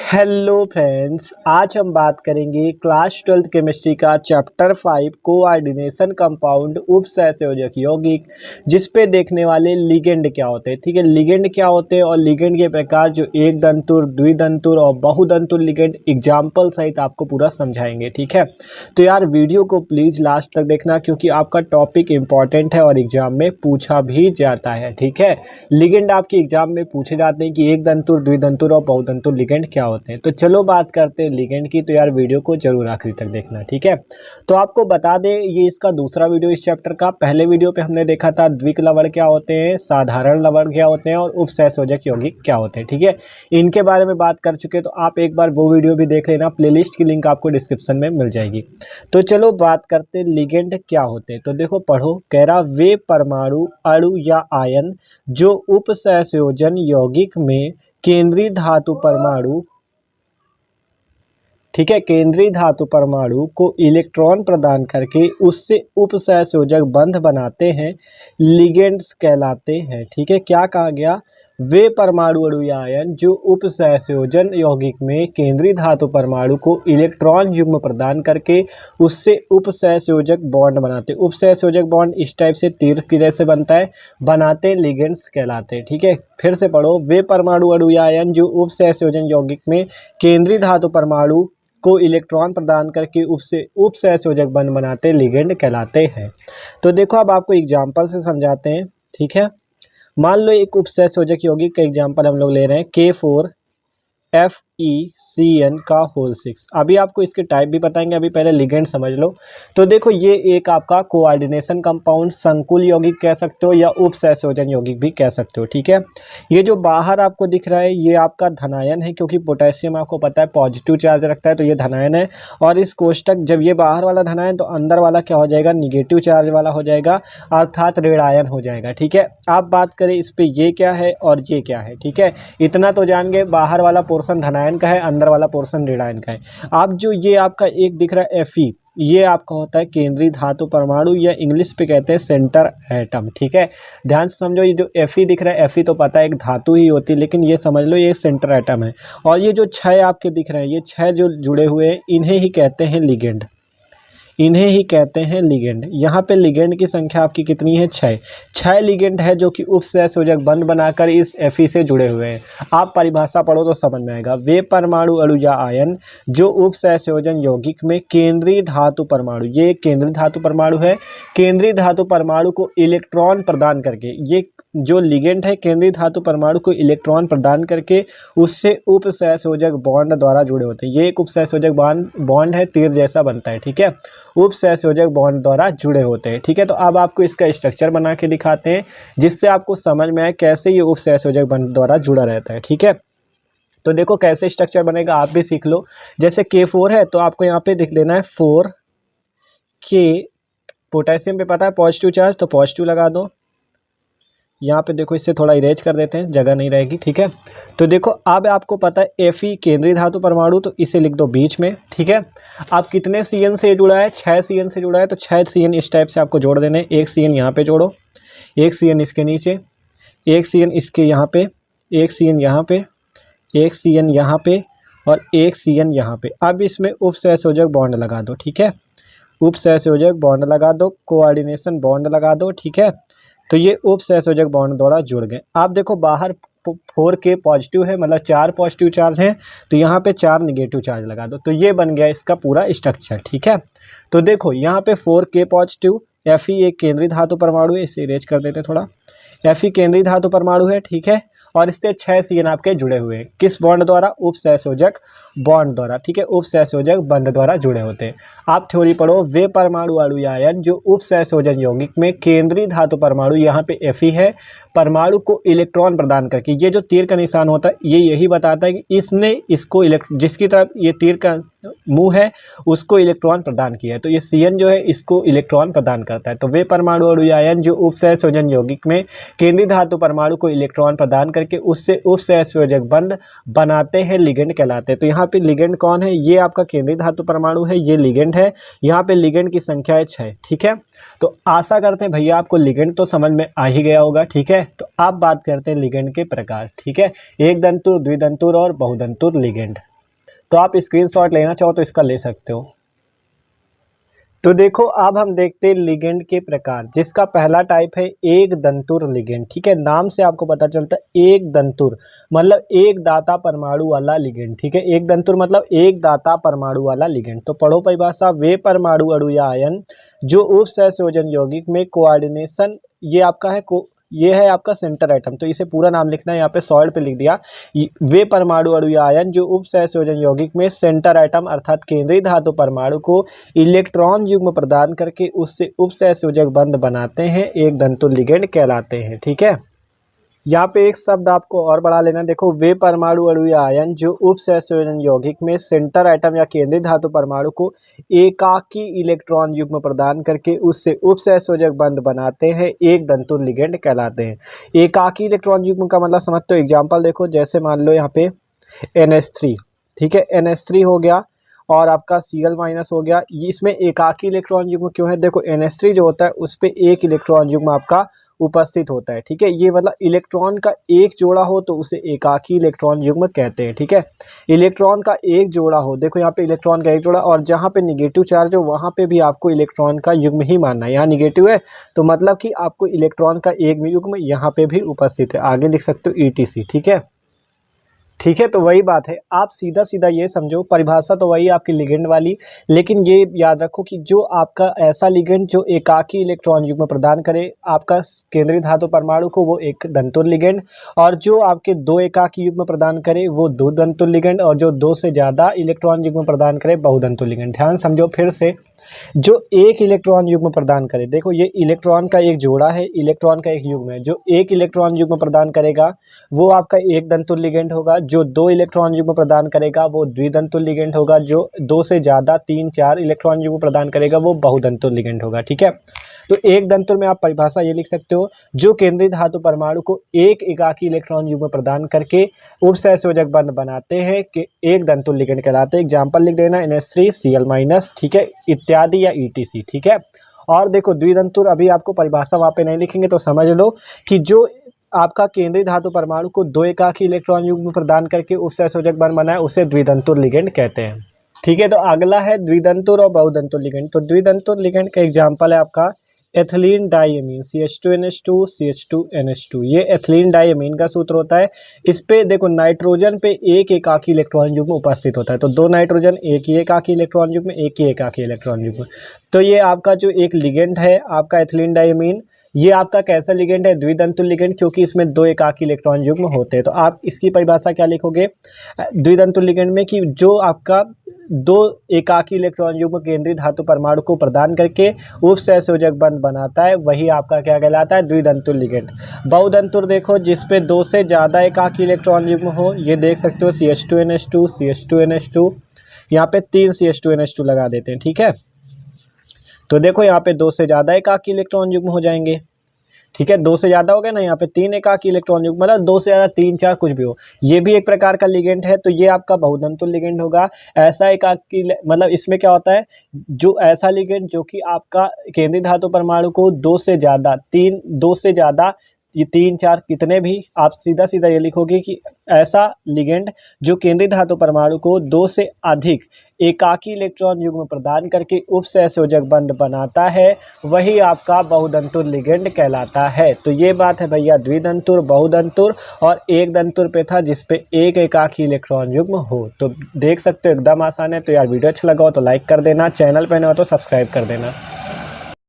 Hello friends, आज हम बात करेंगे क्लास 12th केमिस्ट्री का चैप्टर 5 कोऑर्डिनेशन कंपाउंड उपसहसंयोजक यौगिक, जिस पे देखने वाले लिगेंड क्या होते हैं। ठीक है, लिगेंड क्या होते हैं और लिगेंड के प्रकार जो एक दंतुर, द्विदंतुर और बहुदंतुर लिगेंड एग्जाम्पल सहित आपको पूरा समझाएंगे। ठीक है, तो यार वीडियो को प्लीज़ लास्ट तक देखना, क्योंकि आपका टॉपिक इंपॉर्टेंट है और एग्जाम में पूछा भी जाता है। ठीक है, लिगेंड आपके एग्जाम में पूछे जाते हैं कि एक दंतुर, द्विदंतुर और बहुदंतुर लिगेंड क्या होते हैं। तो चलो बात करते हैं लिगेंड की। तो यार वीडियो को जरूर आखिरी तक देखना। ठीक है, तो आपको बता दें ये इसका दूसरा वीडियो इस चैप्टर का। पहले वीडियो पे हमने देखा था द्विक लवण क्या होते हैं, साधारण लवण क्या होते हैं और उपसहसंयोजक यौगिक क्या होते हैं। ठीक है, इनके बारे में बात कर चुके, तो आप एक बार वो वीडियो भी देख लेना, प्लेलिस्ट की लिंक आपको डिस्क्रिप्शन में मिल जाएगी। तो चलो बात करते हैं लिगेंड क्या होते हैं। तो देखो पढ़ो, कह रहा वे परमाणु, अणु या आयन जो उपसहसंयोजन यौगिक में केंद्रीय धातु परमाणु, ठीक है, केंद्रीय धातु परमाणु को इलेक्ट्रॉन प्रदान करके उससे उपसहसंयोजक बंध बनाते हैं, लिगेंड्स कहलाते हैं। ठीक है, क्या कहा गया, वे परमाणु, अणु या आयन जो उपसहसंयोजन यौगिक में केंद्रीय धातु परमाणु को इलेक्ट्रॉन युग्म प्रदान करके उससे उपसहसंयोजक बॉन्ड बनाते हैं। उपसहसंयोजक बॉन्ड इस टाइप से तीर की जैसे बनता है, बनाते लिगेंड्स कहलाते हैं। ठीक है, फिर से पढ़ो, वे परमाणु, अणु या आयन जो उपसहसंयोजन यौगिक में केंद्रीय धातु परमाणु को इलेक्ट्रॉन प्रदान करके उससे उपसहसंयोजक बंध बनाते लिगेंड कहलाते हैं। तो देखो अब आपको एग्जांपल से समझाते हैं। ठीक है, मान लो एक उपसहसंयोजक यौगिक का एग्जांपल हम लोग ले रहे हैं K4FeCN का होल 6। अभी आपको इसके टाइप भी बताएंगे, अभी पहले लिगेंड समझ लो। तो देखो ये एक आपका कोऑर्डिनेशन कंपाउंड, संकुल यौगिक कह सकते हो या उपसहसंयोजन यौगिक भी कह सकते हो। ठीक है, ये जो बाहर आपको दिख रहा है ये आपका धनायन है, क्योंकि पोटेशियम आपको पता है पॉजिटिव चार्ज रखता है, तो ये धनायन है। और इस कोष्टक, जब ये बाहर वाला धनायन, तो अंदर वाला क्या हो जाएगा, निगेटिव चार्ज वाला हो जाएगा, अर्थात ऋणायन हो जाएगा। ठीक है, आप बात करें इस पे, ये क्या है और ये क्या है। ठीक है, इतना तो जान गए, बाहर वाला पोर्शन धनायन का है, अंदर वाला पोर्शन ऋणायन का है। अब जो ये आपका एक दिख रहा है Fe, ये आपका होता है केंद्रीय धातु परमाणु, या इंग्लिश पे कहते हैं सेंटर एटम। ठीक है, ध्यान से समझो, ये जो Fe दिख रहा है, Fe तो पता है एक धातु ही होती है, लेकिन ये समझ लो ये सेंटर एटम है। और ये जो 6 आपके दिख रहे हैं, ये 6 जो जुड़े हुए हैं, इन्हें ही कहते हैं लिगेंड, इन्हें ही कहते हैं लिगेंड। यहाँ पे लिगेंड की संख्या आपकी कितनी है, 6 लिगेंड है जो कि उपसहसंयोजक बंध बनाकर इस Fe से जुड़े हुए हैं। आप परिभाषा पढ़ो तो समझ में आएगा, वे परमाणु, अणु या आयन जो उपसहसंयोजन यौगिक में केंद्रीय धातु परमाणु, ये केंद्रीय धातु परमाणु है, केंद्रीय धातु परमाणु को इलेक्ट्रॉन प्रदान करके, ये जो लिगेंड है केंद्रीय धातु परमाणु को इलेक्ट्रॉन प्रदान करके उससे उपसहसंयोजक बॉन्ड द्वारा जुड़े होते हैं। ये एक उपसहसंयोजक बॉन्ड है, तीर जैसा बनता है। ठीक है, उपसहसंयोजक बॉन्ड द्वारा जुड़े होते हैं। ठीक है, तो अब आपको इसका स्ट्रक्चर बना के दिखाते हैं, जिससे आपको समझ में आए कैसे ये उपसहसंयोजक बॉन्ड द्वारा जुड़ा रहता है। ठीक है, तो देखो कैसे स्ट्रक्चर बनेगा, आप भी सीख लो। जैसे K4 है तो आपको यहाँ पे लिख लेना है 4K, पोटेशियम पे पता है पॉजिटिव चार्ज, तो पॉजिटिव लगा दो। यहाँ पे देखो इससे थोड़ा इरेज कर देते हैं, जगह नहीं रहेगी। ठीक है, तो देखो अब आपको पता है Fe केंद्रीय धातु परमाणु, तो इसे लिख दो बीच में। ठीक है, अब कितने CN से जुड़ा है, 6 CN से जुड़ा है, तो 6 CN इस टाइप से आपको जोड़ देने। एक CN यहाँ पे जोड़ो, एक CN इसके नीचे, एक CN इसके यहाँ पे, एक CN यहाँ पे, एक CN यहाँ पे और एक CN यहाँ पे। अब इसमें उपसहसंयोजक बॉन्ड लगा दो। ठीक है, उपसहसंयोजक बॉन्ड लगा दो, कोऑर्डिनेशन बॉन्ड लगा दो। ठीक है, तो ये उपसहसंयोजक बॉन्ड द्वारा जुड़ गए। आप देखो बाहर 4K पॉजिटिव है, मतलब 4 पॉजिटिव चार्ज हैं, तो यहाँ पे 4 निगेटिव चार्ज लगा दो, तो ये बन गया इसका पूरा स्ट्रक्चर। ठीक है, तो देखो यहाँ पे 4K पॉजिटिव, Fe एक केंद्रीय धातु परमाणु है, इसे इरेज कर देते थोड़ा। Fe केंद्रीय धातु परमाणु है। ठीक है, और इससे 6 CN आपके जुड़े हुए हैं, किस बॉन्ड द्वारा, उपसहसंयोजक बॉन्ड द्वारा। ठीक है, उपसहसंयोजक बंध द्वारा जुड़े होते हैं। आप थ्योरी पढ़ो, वे परमाणु, अणु या आयन जो उपसहसंयोजन यौगिक में केंद्रीय धातु परमाणु, यहाँ पे Fe है, परमाणु को इलेक्ट्रॉन प्रदान करके, ये जो तीर का निशान होता है ये यही बताता है कि इसने इसको जिसकी तरफ ये तीर का मुंह है उसको इलेक्ट्रॉन प्रदान किया है, तो ये CN जो है इसको इलेक्ट्रॉन प्रदान करता है। तो वे परमाणु, अणु या आयन जो उपसहसंयोजन यौगिक में केंद्रीय धातु परमाणु को इलेक्ट्रॉन प्रदान करके उससे उपसहसंयोजक बंध बनाते हैं, लिगेंड कहलाते हैं। तो यहाँ पे लिगेंड कौन है, ये आपका केंद्रीय धातु परमाणु है, ये लिगेंड है। यहाँ पे लिगेंड की संख्या है 6। ठीक है, तो आशा करते हैं भैया आपको लिगेंड तो समझ में आ ही गया होगा। ठीक है, तो अब बात करते हैं लिगेंड के प्रकार। ठीक है, एक दंतुर, द्विदंतुर और बहुदंतुर लिगेंड। तो आप स्क्रीनशॉट लेना चाहो तो इसका ले सकते हो। तो देखो अब हम देखते हैं लिगेंड के प्रकार, जिसका पहला टाइप है एक दंतुर लिगेंड। ठीक है, नाम से आपको पता चलता है एक दंतुर मतलब एक दाता परमाणु वाला लिगेंड। ठीक है, एक दंतुर मतलब एक दाता परमाणु वाला लिगेंड। तो पढ़ो परिभाषा, वे परमाणु अणु या आयन जो उप सहसंयोजन यौगिक में कोऑर्डिनेशन, ये है आपका सेंटर एटम। तो इसे पूरा नाम लिखना है, यहाँ पे सॉल्ट पे लिख दिया। वे परमाणु अणु या आयन जो उप सहसंयोजन यौगिक में सेंटर एटम अर्थात केंद्रीय धातु परमाणु को इलेक्ट्रॉन युग्म प्रदान करके उससे उप सहसंयोजक बंध बनाते हैं, एक दंतुर लिगेंड कहलाते हैं। ठीक है, यहाँ पे एक शब्द आपको और बढ़ा लेना। देखो, वे परमाणु अणु या आयन जो उप सहसंयोजन यौगिक में सेंटर एटम या केंद्रीय धातु परमाणु को एकाकी इलेक्ट्रॉन युग्म प्रदान करके उससे उप सहसंयोजक बंध बनाते हैं, एक दंतुर लिगेंड कहलाते हैं। एकाकी इलेक्ट्रॉन युग्म का मतलब समझते हो, एग्जाम्पल देखो, जैसे मान लो यहाँ पे NH3। ठीक है, NH3 हो गया और आपका Cl- हो गया। इसमें एकाकी इलेक्ट्रॉन युग्म क्यों है? देखो, NH3 जो होता है उस पर एक इलेक्ट्रॉन युग्म आपका उपस्थित होता है। ठीक है, ये मतलब इलेक्ट्रॉन का एक जोड़ा हो तो उसे एकाकी इलेक्ट्रॉन युग्म कहते हैं। ठीक है, इलेक्ट्रॉन का एक जोड़ा हो, देखो यहाँ पे इलेक्ट्रॉन का एक जोड़ा, और जहाँ पे निगेटिव चार्ज हो वहाँ पे भी आपको इलेक्ट्रॉन का युग्म ही मानना है। यहाँ निगेटिव है तो मतलब कि आपको इलेक्ट्रॉन का एक युग्म यहाँ पे भी उपस्थित है। आगे लिख सकते हो ETC। ठीक है, ठीक है, तो वही बात है, आप सीधा सीधा ये समझो, परिभाषा तो वही आपकी लिगेंड वाली, लेकिन ये याद रखो कि जो आपका ऐसा लिगेंड जो एकाकी इलेक्ट्रॉन युग्म प्रदान करे आपका केंद्रीय धातु परमाणु को, वो एक दंतुर लिगेंड, और जो आपके दो एकाकी युग्म प्रदान करे वो दो दंतुर लिगेंड, और जो दो से ज़्यादा इलेक्ट्रॉन युग्म प्रदान करे बहुदंतुर लिगेंड। ध्यान समझो फिर से, जो एक इलेक्ट्रॉन युग्म प्रदान करे, देखो ये इलेक्ट्रॉन का एक जोड़ा है, इलेक्ट्रॉन का एक युग्म है, जो एक इलेक्ट्रॉन युग्म प्रदान करेगा वो आपका एक दंतुर लिगेंड होगा, जो दो इलेक्ट्रॉन युग्म प्रदान करेगा वो द्विदंतुर लिगेंड होगा, जो दो से ज़्यादा 3-4 इलेक्ट्रॉन युग्म प्रदान करेगा वो बहुदंतुर लिगेंड होगा। ठीक है, तो एक दंतुर में आप परिभाषा ये लिख सकते हो, जो केंद्रीय धातु परमाणु को एक एकाकी इलेक्ट्रॉन युग्म प्रदान करके उप सहसंयोजक बंध बनाते हैं कि एक दंतुर लिगेंड कहलाते हैं। एग्जाम्पल लिख देना NH3 Cl-, ठीक है, इत्यादि, या ETC। ठीक है, और देखो द्विदंतुर, अभी आपको परिभाषा वहाँ पे नहीं लिखेंगे तो समझ लो कि जो आपका केंद्रीय धातु परमाणु को दो एकाकी इलेक्ट्रॉन युग्म प्रदान करके उप सहसंयोजक बंध बनाए उसे द्विदंतुर लिगेंड कहते हैं। ठीक है, तो अगला है द्विदंतुर और बहुदंतुर लिगेंड। तो द्विदंतुर लिगेंड का एग्जाम्पल है आपका एथिलीन डाइअमीन, CH2NH2 CH2NH2। ये एथिलीन डाइअमीन का सूत्र होता है। इस पे देखो नाइट्रोजन पे एक एकाकी इलेक्ट्रॉन युग्म उपस्थित होता है, तो दो नाइट्रोजन एक ही एकाकी इलेक्ट्रॉन युग्म, एक ही एकाकी इलेक्ट्रॉन युग्म। तो ये आपका जो एक लिगेंड है आपका एथिलीन डाइअमीन, ये आपका कैसा लिगेंड है? द्विदंतुर लिगेंड, क्योंकि इसमें दो एकाकी इलेक्ट्रॉन युग्म होते हैं। तो आप इसकी परिभाषा क्या लिखोगे द्विदंतुर लिगेंड में, कि जो आपका दो एकाकी इलेक्ट्रॉन युग्म केंद्रीय धातु परमाणु को प्रदान करके उप सहसंयोजक बंध बनाता है, वही आपका क्या कहलाता है? द्विदंतुर लिगेंड। बहुदंतुर देखो, जिसपे दो से ज़्यादा एकाकी इलेक्ट्रॉन युग्म हो, ये देख सकते हो CH2NH2 CH2NH2, यहाँ पे 3 CH2NH2 लगा देते हैं। ठीक है, तो देखो यहाँ पे दो से ज़्यादा एकाकी इलेक्ट्रॉन युग्म हो जाएंगे। ठीक है, दो से ज़्यादा हो गया ना, यहाँ पे 3 एकाकी इलेक्ट्रॉन युग्म, मतलब दो से ज़्यादा 3-4 कुछ भी हो, ये भी एक प्रकार का लिगेंड है। तो ये आपका बहुदंतुर लिगेंड होगा। ऐसा एकाकी मतलब इसमें क्या होता है, जो ऐसा लिगेंड जो कि आपका केंद्रीय धातु परमाणु को दो से ज़्यादा ये 3-4 कितने भी, आप सीधा सीधा ये लिखोगे कि ऐसा लिगेंड जो केंद्रीय धातु परमाणु को दो से अधिक एकाकी इलेक्ट्रॉन युग्म प्रदान करके उप सहसंयोजक बंध बनाता है, वही आपका बहुदंतुर लिगेंड कहलाता है। तो ये बात है भैया द्विदंतुर, बहुदंतुर और एक दंतुर पे था जिसपे एक एकाकी इलेक्ट्रॉन युग्म हो। तो देख सकते हो एकदम आसान है। तो यार वीडियो अच्छा लगा हो तो लाइक कर देना, चैनल पे नए हो तो सब्सक्राइब कर देना।